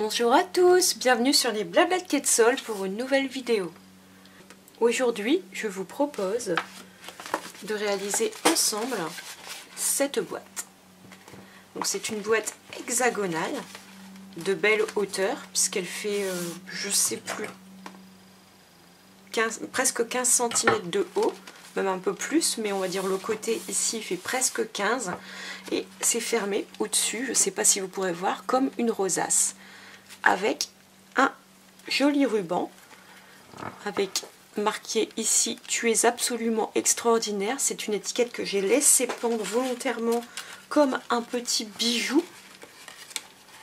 Bonjour à tous, bienvenue sur les Blabla de Quetzal pour une nouvelle vidéo. Aujourd'hui, je vous propose de réaliser ensemble cette boîte. Donc c'est une boîte hexagonale de belle hauteur puisqu'elle fait, je sais plus, presque 15 cm de haut, même un peu plus, mais on va dire le côté ici fait presque 15 et c'est fermé au-dessus, je ne sais pas si vous pourrez voir, comme une rosace, avec un joli ruban, avec marqué ici « Tu es absolument extraordinaire ». C'est une étiquette que j'ai laissé pendre volontairement comme un petit bijou.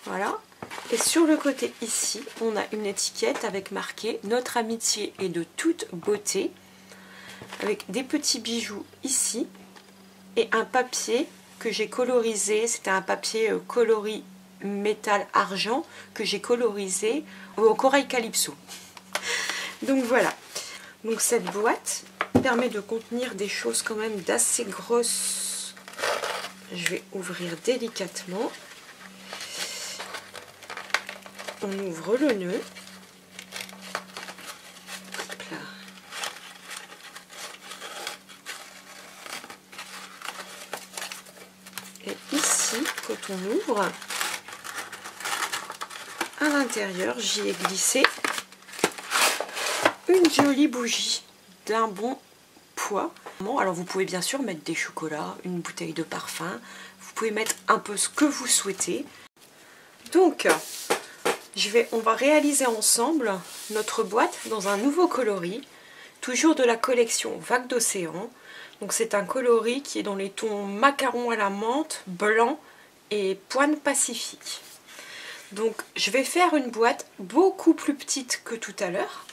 Voilà. Et sur le côté ici, on a une étiquette avec marqué « Notre amitié est de toute beauté », avec des petits bijoux ici et un papier que j'ai colorisé. C'était un papier coloris métal argent que j'ai colorisé au corail calypso. Donc voilà. Donc cette boîte permet de contenir des choses quand même d'assez grosses. Je vais ouvrir délicatement. On ouvre le nœud. Hop là. Et ici, quand on ouvre, à l'intérieur, j'y ai glissé une jolie bougie d'un bon poids. Alors vous pouvez bien sûr mettre des chocolats, une bouteille de parfum, vous pouvez mettre un peu ce que vous souhaitez. Donc, on va réaliser ensemble notre boîte dans un nouveau coloris, toujours de la collection Vagues d'Océan. Donc c'est un coloris qui est dans les tons macaron à la menthe, blanc et pointe pacifique. Donc je vais faire une boîte beaucoup plus petite que tout à l'heure.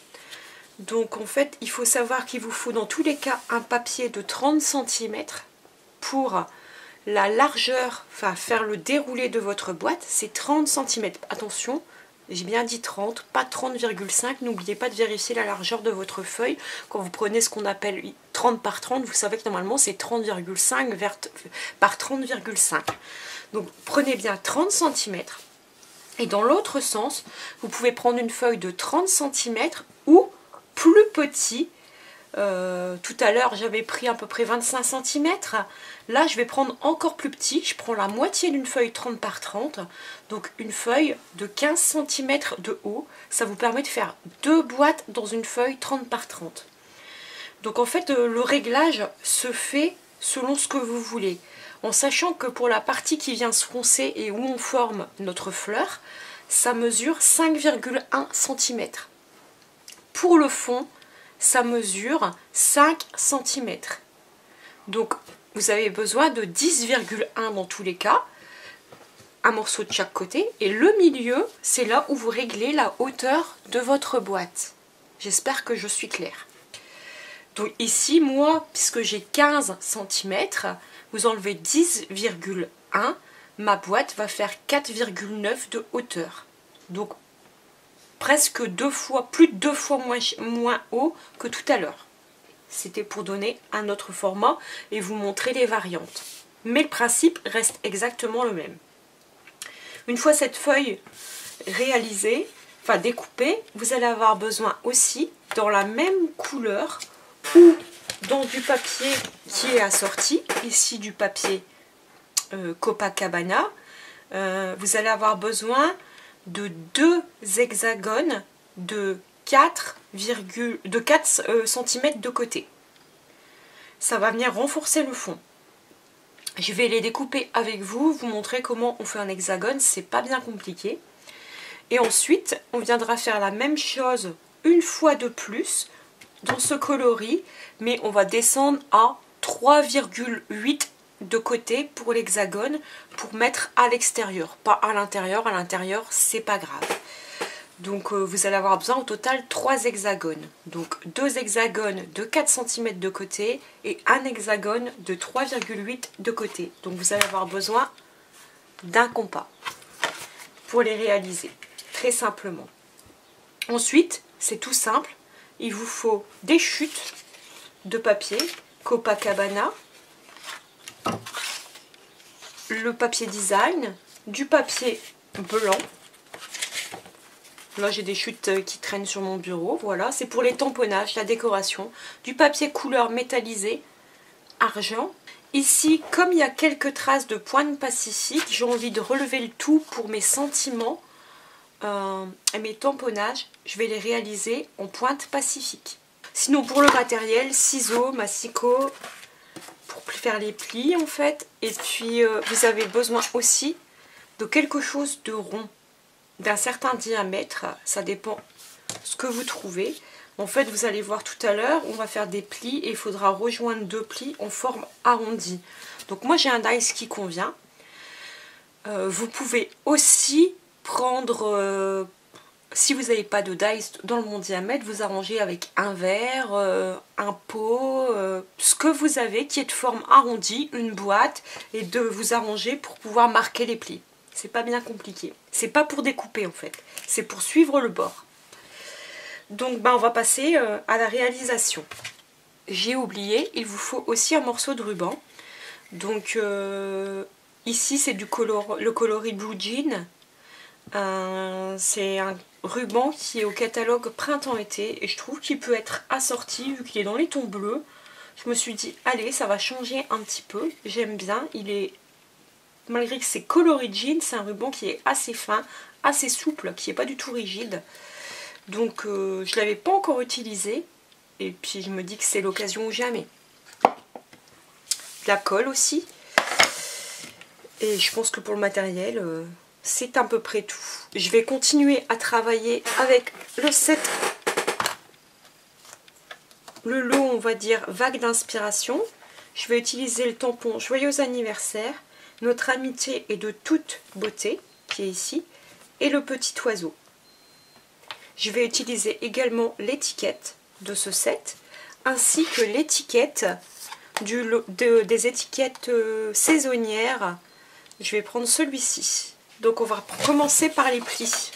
Donc en fait il faut savoir qu'il vous faut dans tous les cas un papier de 30 cm pour la largeur, enfin faire le déroulé de votre boîte, c'est 30 cm. Attention, j'ai bien dit 30, pas 30,5. N'oubliez pas de vérifier la largeur de votre feuille. Quand vous prenez ce qu'on appelle 30 par 30, vous savez que normalement c'est 30,5 par 30,5. Donc prenez bien 30 cm. Et dans l'autre sens, vous pouvez prendre une feuille de 30 cm ou plus petit. Tout à l'heure, j'avais pris à peu près 25 cm. Là, je vais prendre encore plus petit. Je prends la moitié d'une feuille 30 par 30. Donc, une feuille de 15 cm de haut. Ça vous permet de faire deux boîtes dans une feuille 30 par 30. Donc, en fait, le réglage se fait selon ce que vous voulez. En sachant que pour la partie qui vient se froncer et où on forme notre fleur, ça mesure 5,1 cm. Pour le fond, ça mesure 5 cm. Donc vous avez besoin de 10,1 dans tous les cas, un morceau de chaque côté, et le milieu, c'est là où vous réglez la hauteur de votre boîte. J'espère que je suis claire. Donc ici, moi, puisque j'ai 15 cm, vous enlevez 10,1, ma boîte va faire 4,9 de hauteur. Donc presque plus de 2 fois moins haut que tout à l'heure. C'était pour donner un autre format et vous montrer les variantes. Mais le principe reste exactement le même. Une fois cette feuille réalisée, enfin découpée, vous allez avoir besoin aussi, dans la même couleur ou dans du papier qui est assorti, ici du papier Copacabana, vous allez avoir besoin de deux hexagones de 4 cm de côté. Ça va venir renforcer le fond. Je vais les découper avec vous, vous montrer comment on fait un hexagone, c'est pas bien compliqué. Et ensuite, on viendra faire la même chose une fois de plus dans ce coloris, mais on va descendre à 3,8 de côté pour l'hexagone, pour mettre à l'extérieur, pas à l'intérieur c'est pas grave. Donc vous allez avoir besoin au total 3 hexagones, donc 2 hexagones de 4 cm de côté et un hexagone de 3,8 de côté. Donc vous allez avoir besoin d'un compas pour les réaliser, très simplement. Ensuite, c'est tout simple, il vous faut des chutes de papier Copacabana, le papier design, du papier blanc Là j'ai des chutes qui traînent sur mon bureau. Voilà, c'est pour les tamponnages, la décoration. Du papier couleur métallisé, argent. Ici, comme il y a quelques traces de pointe pacifique, j'ai envie de relever le tout pour mes sentiments et mes tamponnages. Je vais les réaliser en pointe pacifique. Sinon pour le matériel, ciseaux, massicot, pour faire les plis en fait. Et puis vous avez besoin aussi de quelque chose de rond, d'un certain diamètre. Ça dépend ce que vous trouvez. En fait, vous allez voir tout à l'heure, on va faire des plis et il faudra rejoindre 2 plis en forme arrondie. Donc moi j'ai un dice qui convient. Vous pouvez aussi prendre, si vous n'avez pas de dice dans le bon diamètre, vous arrangez avec un verre, un pot, ce que vous avez qui est de forme arrondie, une boîte, et de vous arranger pour pouvoir marquer les plis. C'est pas bien compliqué. C'est pas pour découper en fait, c'est pour suivre le bord. Donc on va passer à la réalisation. J'ai oublié, il vous faut aussi un morceau de ruban. Donc ici c'est le coloris Blue Jean. C'est un ruban qui est au catalogue printemps-été et je trouve qu'il peut être assorti vu qu'il est dans les tons bleus. Je me suis dit allez, ça va changer un petit peu. J'aime bien, il est, malgré que c'est coloris jean, c'est un ruban qui est assez fin, assez souple, qui n'est pas du tout rigide. Donc je ne l'avais pas encore utilisé. Et puis je me dis que c'est l'occasion ou jamais. La colle aussi. Et je pense que pour le matériel, c'est à peu près tout. Je vais continuer à travailler avec le set. Le lot, on va dire, vague d'inspiration. Je vais utiliser le tampon Joyeux anniversaire. Notre amitié est de toute beauté, qui est ici. Et le petit oiseau. Je vais utiliser également l'étiquette de ce set, ainsi que l'étiquette des étiquettes saisonnières. Je vais prendre celui-ci. Donc on va commencer par les plis.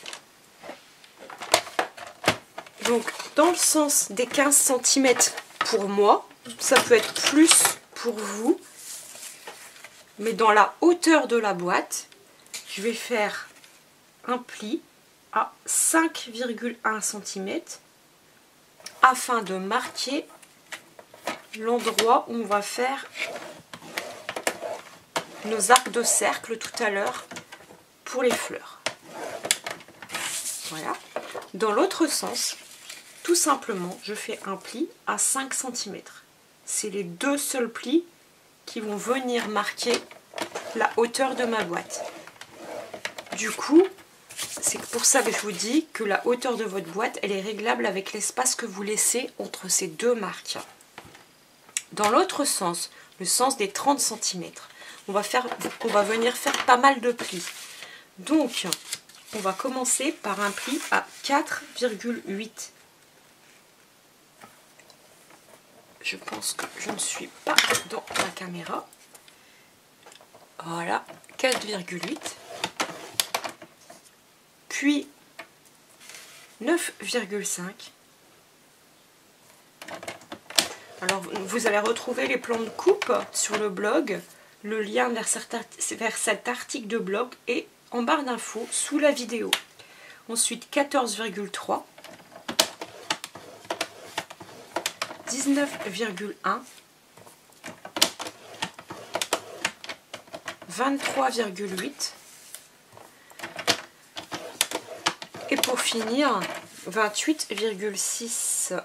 Donc dans le sens des 15 cm pour moi, ça peut être plus pour vous, mais dans la hauteur de la boîte, je vais faire un pli à 5,1 cm afin de marquer l'endroit où on va faire nos arcs de cercle tout à l'heure pour les fleurs. Voilà. Dans l'autre sens, tout simplement, je fais un pli à 5 cm. C'est les deux seuls plis qui vont venir marquer la hauteur de ma boîte. Du coup, c'est pour ça que je vous dis que la hauteur de votre boîte, elle est réglable avec l'espace que vous laissez entre ces deux marques. Dans l'autre sens, le sens des 30 cm, on va venir faire pas mal de plis. Donc, on va commencer par un pli à 4,8. Je pense que je ne suis pas dans la caméra. Voilà, 4,8. Puis 9,5. Alors vous allez retrouver les plans de coupe sur le blog. Le lien vers cet article de blog est en barre d'infos sous la vidéo. Ensuite 14,3. 19,1. 23,8. Et pour finir, 28,6.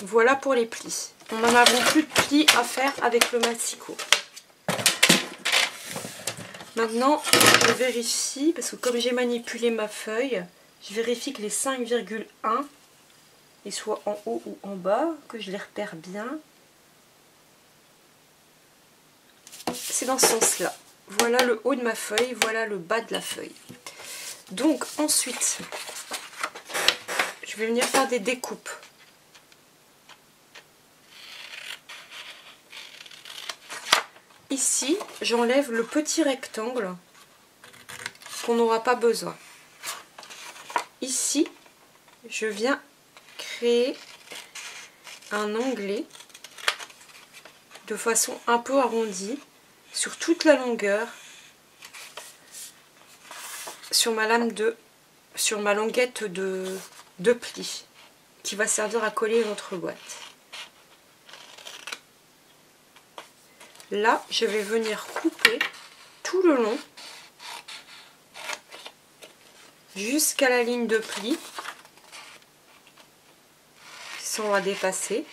Voilà pour les plis. On n'en avons plus de plis à faire avec le massicot. Maintenant, je vérifie, parce que comme j'ai manipulé ma feuille, je vérifie que les 5,1 ils soient en haut ou en bas, que je les repère bien. C'est dans ce sens-là. Voilà le haut de ma feuille, voilà le bas de la feuille. Donc ensuite, je vais venir faire des découpes. Ici, j'enlève le petit rectangle qu'on n'aura pas besoin. Ici, je viens créer un onglet de façon un peu arrondie sur toute la longueur sur ma lame sur ma languette de pli qui va servir à coller notre boîte. Là, je vais venir couper tout le long jusqu'à la ligne de pli sans la dépasser.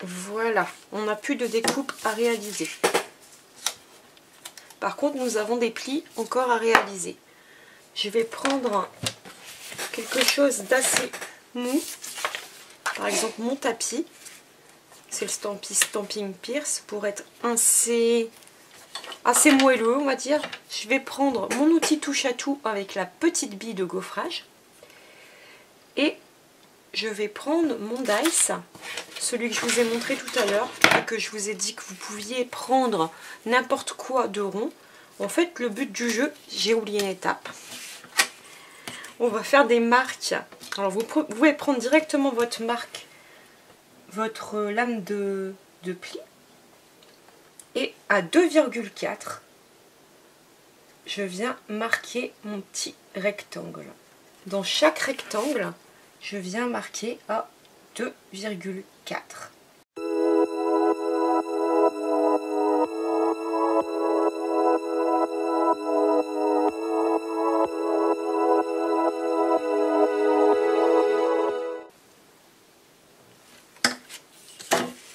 Voilà, on n'a plus de découpe à réaliser. Par contre, nous avons des plis encore à réaliser. Je vais prendre quelque chose d'assez mou. Par exemple, mon tapis. C'est le Stampin' Pierce pour être assez moelleux, on va dire. Je vais prendre mon outil touche à tout avec la petite bille de gaufrage. Et je vais prendre mon dice, celui que je vous ai montré tout à l'heure et que je vous ai dit que vous pouviez prendre n'importe quoi de rond. En fait, le but du jeu, j'ai oublié une étape. On va faire des marques. Alors, vous pouvez prendre directement votre marque, votre lame de pli. Et à 2,4, je viens marquer mon petit rectangle. Dans chaque rectangle, je viens marquer à 2,4.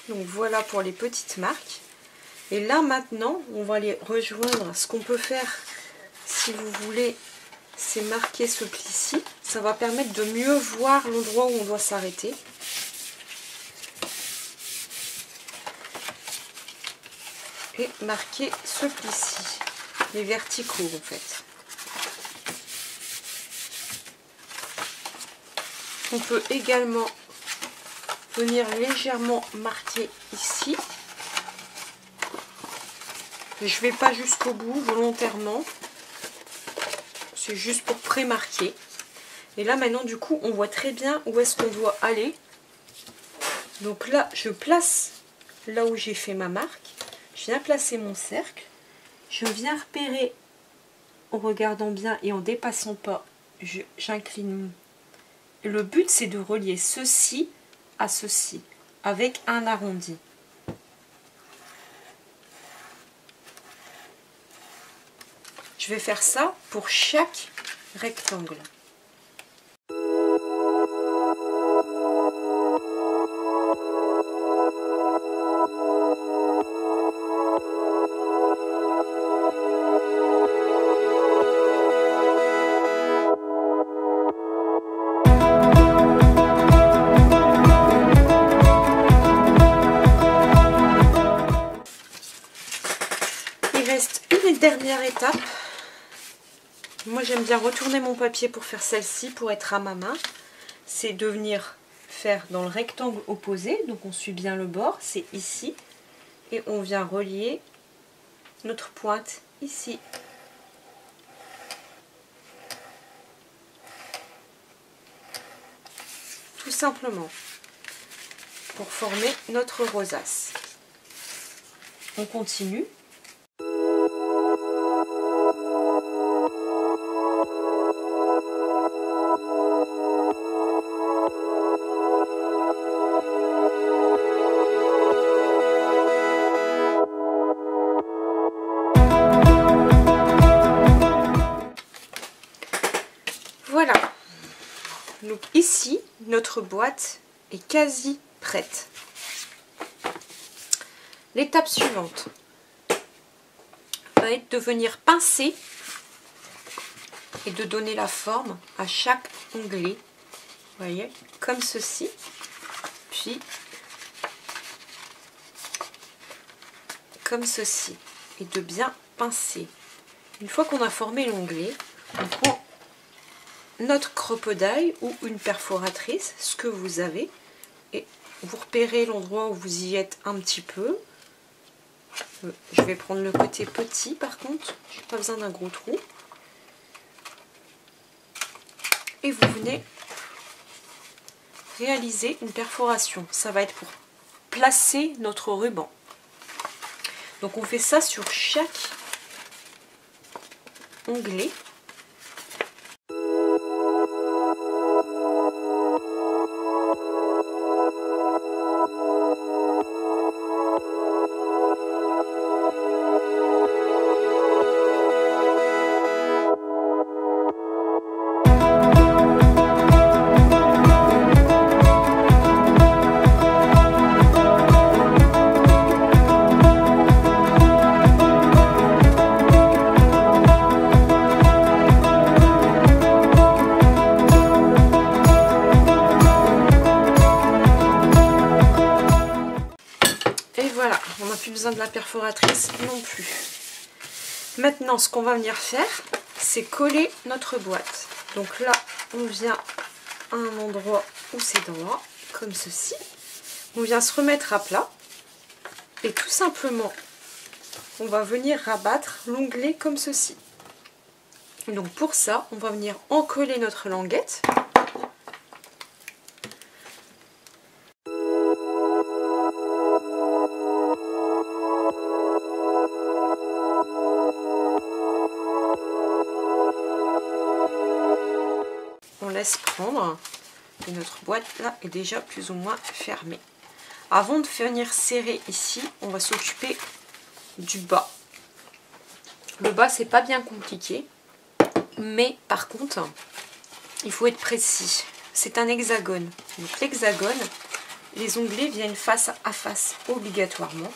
Donc voilà pour les petites marques. Et là maintenant, on va aller rejoindre. Ce qu'on peut faire, si vous voulez, c'est marquer ce pli-ci. Ça va permettre de mieux voir l'endroit où on doit s'arrêter. Et marquer ce pli-ci, les verticaux en fait. On peut également venir légèrement marquer ici. Je ne vais pas jusqu'au bout volontairement. C'est juste pour pré-marquer. Et là maintenant du coup on voit très bien où est-ce qu'on doit aller. Donc là je place là où j'ai fait ma marque. Je viens placer mon cercle. Je viens repérer en regardant bien et en dépassant pas. J'incline. Le but c'est de relier ceci à ceci avec un arrondi. Je vais faire ça pour chaque rectangle. Il reste une dernière étape. Moi j'aime bien retourner mon papier pour faire celle-ci, pour être à ma main. C'est de venir faire dans le rectangle opposé, donc on suit bien le bord, c'est ici. Et on vient relier notre pointe ici. Tout simplement, pour former notre rosace. On continue. Voilà, donc ici, notre boîte est quasi prête. L'étape suivante va être de venir pincer et de donner la forme à chaque onglet. Vous voyez, comme ceci. Puis, comme ceci. Et de bien pincer. Une fois qu'on a formé l'onglet, on prend notre crocodile ou une perforatrice, ce que vous avez, et vous repérez l'endroit où vous y êtes un petit peu. Je vais prendre le côté petit par contre, je n'ai pas besoin d'un gros trou. Et vous venez réaliser une perforation. Ça va être pour placer notre ruban. Donc on fait ça sur chaque onglet. De la perforatrice non plus. Maintenant, ce qu'on va venir faire, c'est coller notre boîte. Donc là, on vient à un endroit où c'est droit, comme ceci. On vient se remettre à plat et tout simplement, on va venir rabattre l'onglet comme ceci. Donc pour ça, on va venir encoller notre languette. On laisse prendre et notre boîte là est déjà plus ou moins fermée. Avant de venir serrer ici, on va s'occuper du bas. Le bas, c'est pas bien compliqué, mais par contre, il faut être précis. C'est un hexagone. Donc l'hexagone, les onglets viennent face à face obligatoirement.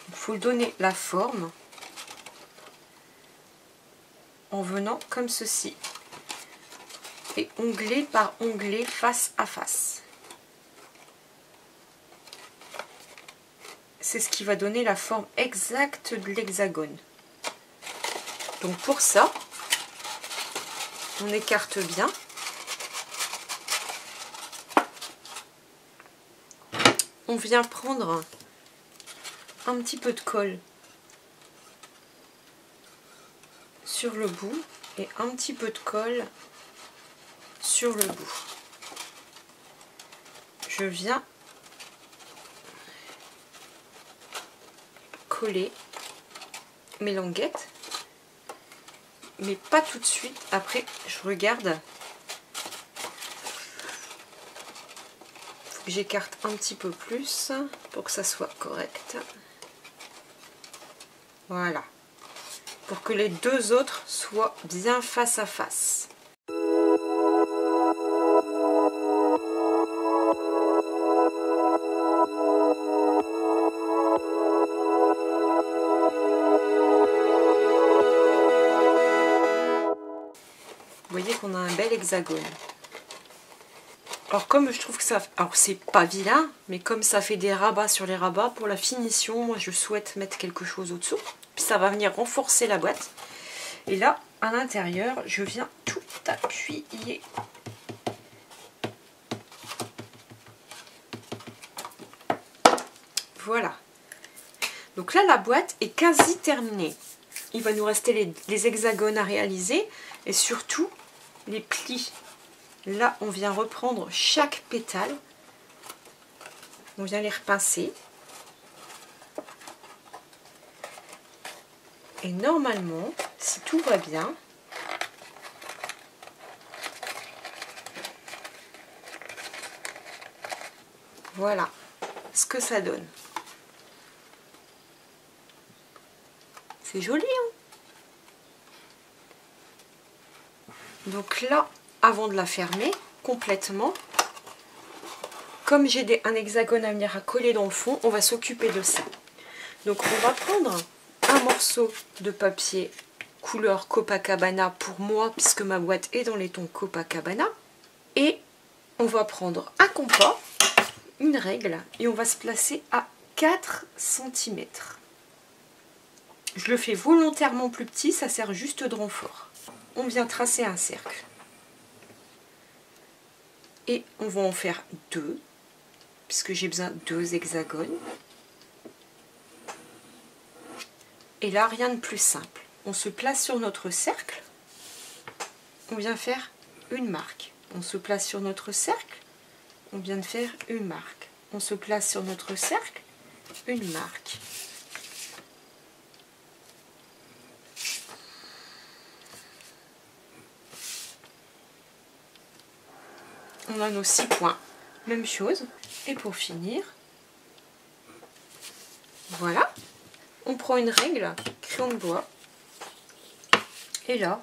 Il faut donner la forme en venant comme ceci. Et onglet par onglet, face à face. C'est ce qui va donner la forme exacte de l'hexagone. Donc pour ça, on écarte bien. On vient prendre un petit peu de colle sur le bout et un petit peu de colle sur le bout. Je viens coller mes languettes, mais pas tout de suite. Après, je regarde. Faut que j'écarte un petit peu plus pour que ça soit correct. Voilà. Pour que les deux autres soient bien face à face. Vous voyez qu'on a un bel hexagone. Alors comme je trouve que ça... Alors c'est pas vilain, mais comme ça fait des rabats sur les rabats, pour la finition, moi je souhaite mettre quelque chose au-dessous. Puis ça va venir renforcer la boîte. Et là, à l'intérieur, je viens tout appuyer. Voilà. Donc là, la boîte est quasi terminée. Il va nous rester les hexagones à réaliser et surtout les plis. Là, on vient reprendre chaque pétale. On vient les repincer. Et normalement, si tout va bien, voilà ce que ça donne. C'est joli, hein? Donc là, avant de la fermer complètement, comme j'ai un hexagone à venir à coller dans le fond, on va s'occuper de ça. Donc on va prendre un morceau de papier couleur Copacabana pour moi, puisque ma boîte est dans les tons Copacabana. Et on va prendre un compas, une règle, et on va se placer à 4 cm. Je le fais volontairement plus petit, ça sert juste de renfort. On vient tracer un cercle. Et on va en faire 2, puisque j'ai besoin de 2 hexagones. Et là, rien de plus simple. On se place sur notre cercle. On vient faire une marque. On se place sur notre cercle, on vient de faire une marque. On se place sur notre cercle, une marque. On a nos 6 points, même chose. Et pour finir, voilà, on prend une règle, crayon de bois, et là,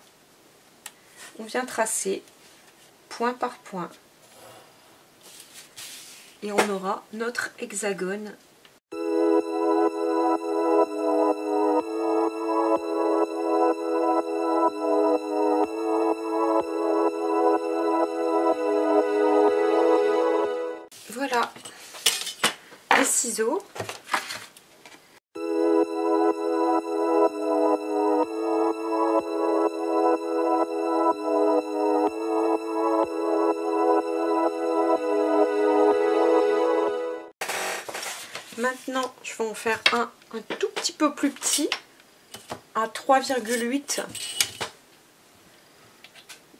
on vient tracer point par point. Et on aura notre hexagone. Voilà, les ciseaux. Maintenant, je vais en faire un tout petit peu plus petit, à 3,8.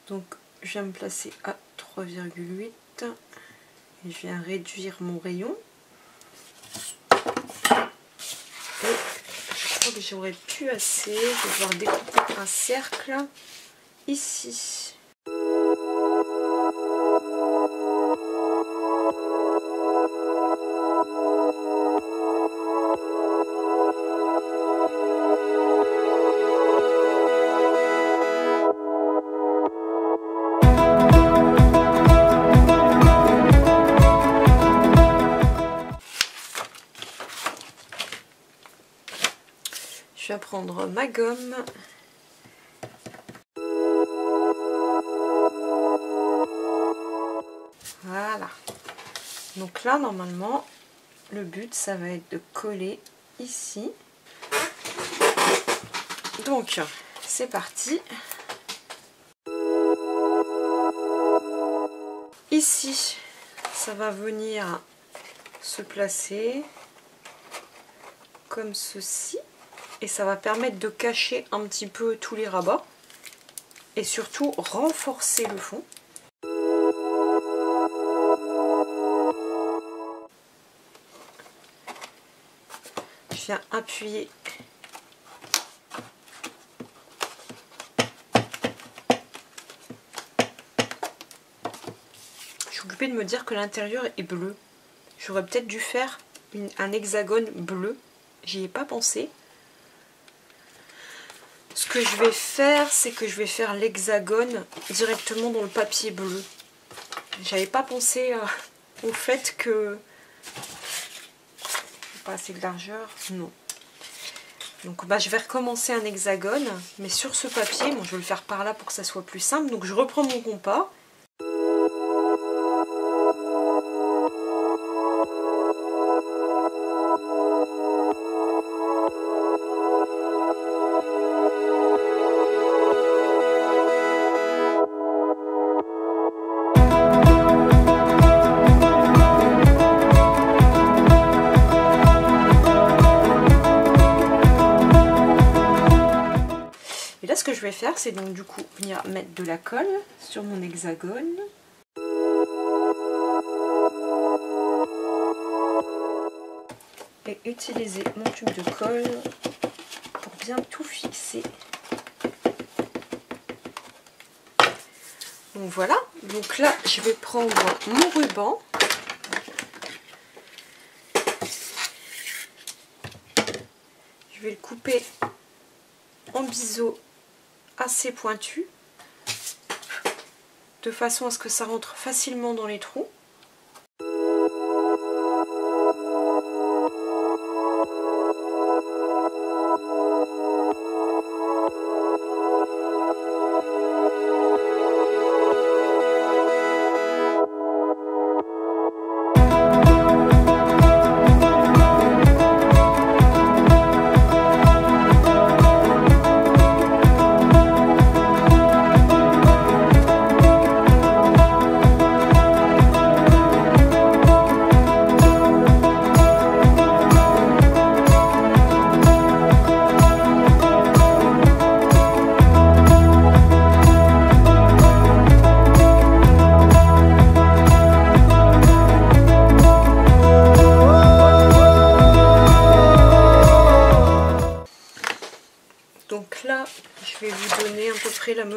Donc, je viens me placer à 3,8 et je viens réduire mon rayon. Et je crois que j'aurais plus assez. Je vais devoir découper un cercle ici. Je vais prendre ma gomme. Voilà. Donc là, normalement, le but, ça va être de coller ici. Donc, c'est parti. Ici, ça va venir se placer comme ceci. Et ça va permettre de cacher un petit peu tous les rabats. Et surtout, renforcer le fond. Je viens appuyer. Je suis occupée de me dire que l'intérieur est bleu. J'aurais peut-être dû faire un hexagone bleu. J'y ai pas pensé. Ce que je vais faire, c'est que je vais faire l'hexagone directement dans le papier bleu. J'avais pas pensé au fait que... Pas assez de largeur, non. Donc bah, je vais recommencer un hexagone, mais sur ce papier, bon, je vais le faire par là pour que ça soit plus simple. Donc je reprends mon compas. Ce que je vais faire, c'est donc du coup venir mettre de la colle sur mon hexagone. Et utiliser mon tube de colle pour bien tout fixer. Donc voilà, donc là je vais prendre mon ruban. Je vais le couper en biseau assez pointu, de façon à ce que ça rentre facilement dans les trous.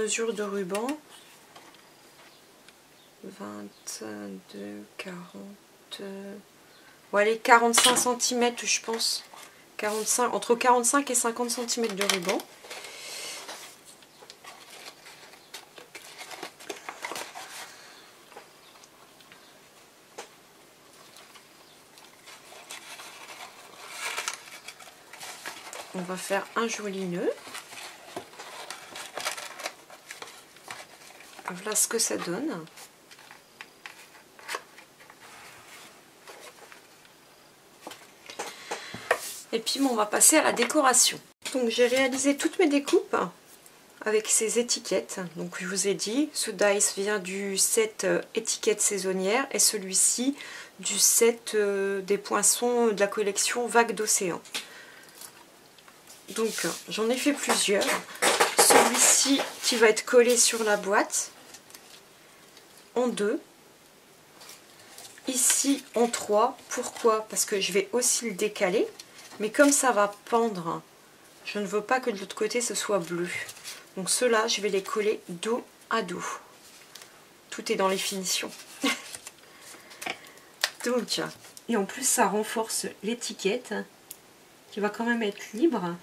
mesure de ruban. 22, 40... Bon, allez, 45 cm, je pense. 45, entre 45 et 50 cm de ruban. On va faire un joli nœud. Voilà ce que ça donne. Et puis bon, on va passer à la décoration. Donc j'ai réalisé toutes mes découpes avec ces étiquettes. Donc je vous ai dit, ce dice vient du set étiquettes saisonnières et celui-ci du set des poinçons de la collection Vagues d'océan. Donc j'en ai fait plusieurs. Celui-ci qui va être collé sur la boîte en 2. Ici en 3. Pourquoi? Parce que je vais aussi le décaler. Mais comme ça va pendre, je ne veux pas que de l'autre côté ce soit bleu. Donc ceux-là, je vais les coller dos à dos. Tout est dans les finitions. Donc, et en plus ça renforce l'étiquette qui va quand même être libre.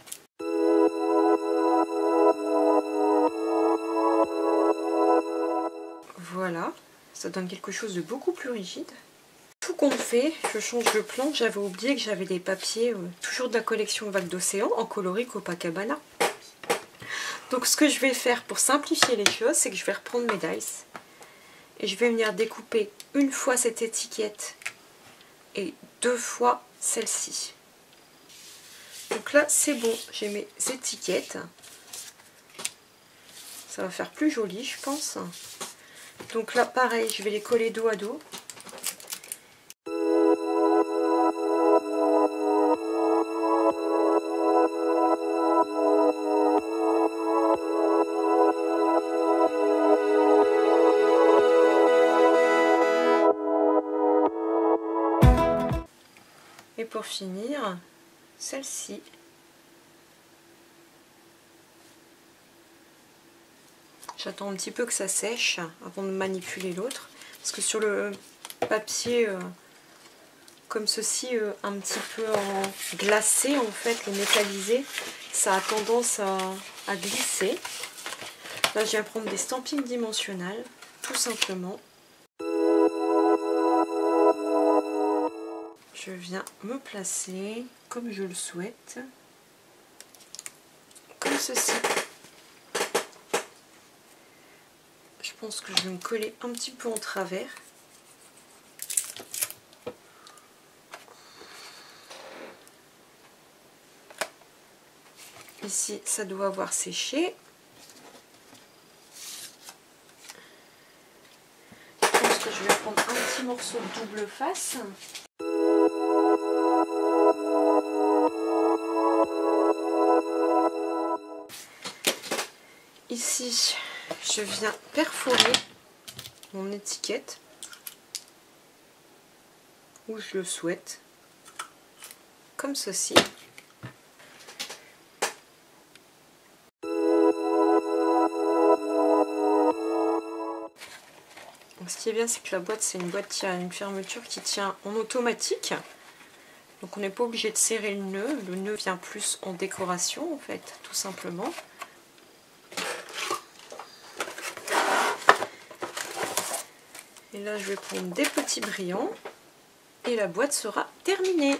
Voilà, ça donne quelque chose de beaucoup plus rigide. Tout compte fait, je change de plan. J'avais oublié que j'avais des papiers, toujours de la collection Vagues d'océan, en coloris Copacabana. Donc ce que je vais faire pour simplifier les choses, c'est que je vais reprendre mes dice. Et je vais venir découper une fois cette étiquette et 2 fois celle-ci. Donc là c'est bon, j'ai mes étiquettes. Ça va faire plus joli je pense. Donc là pareil, je vais les coller dos à dos. Et pour finir, celle-ci. J'attends un petit peu que ça sèche avant de manipuler l'autre. Parce que sur le papier comme ceci, un petit peu en glacé en fait, le métallisé, ça a tendance à glisser. Là je viens prendre des stampings dimensionnels, tout simplement. Je viens me placer comme je le souhaite, comme ceci. Je pense que je vais me coller un petit peu en travers. Ici, ça doit avoir séché. Je pense que je vais prendre un petit morceau de double face. Ici, je viens perforer mon étiquette où je le souhaite, comme ceci. Ce qui est bien, c'est que la boîte, c'est une boîte qui a une fermeture qui tient en automatique. Donc on n'est pas obligé de serrer le nœud. Le nœud vient plus en décoration, en fait, tout simplement. Et là, je vais prendre des petits brillants. Et la boîte sera terminée.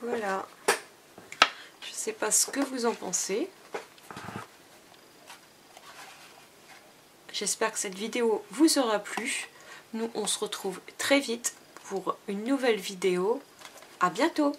Voilà, je ne sais pas ce que vous en pensez. J'espère que cette vidéo vous aura plu. Nous, on se retrouve très vite pour une nouvelle vidéo. À bientôt!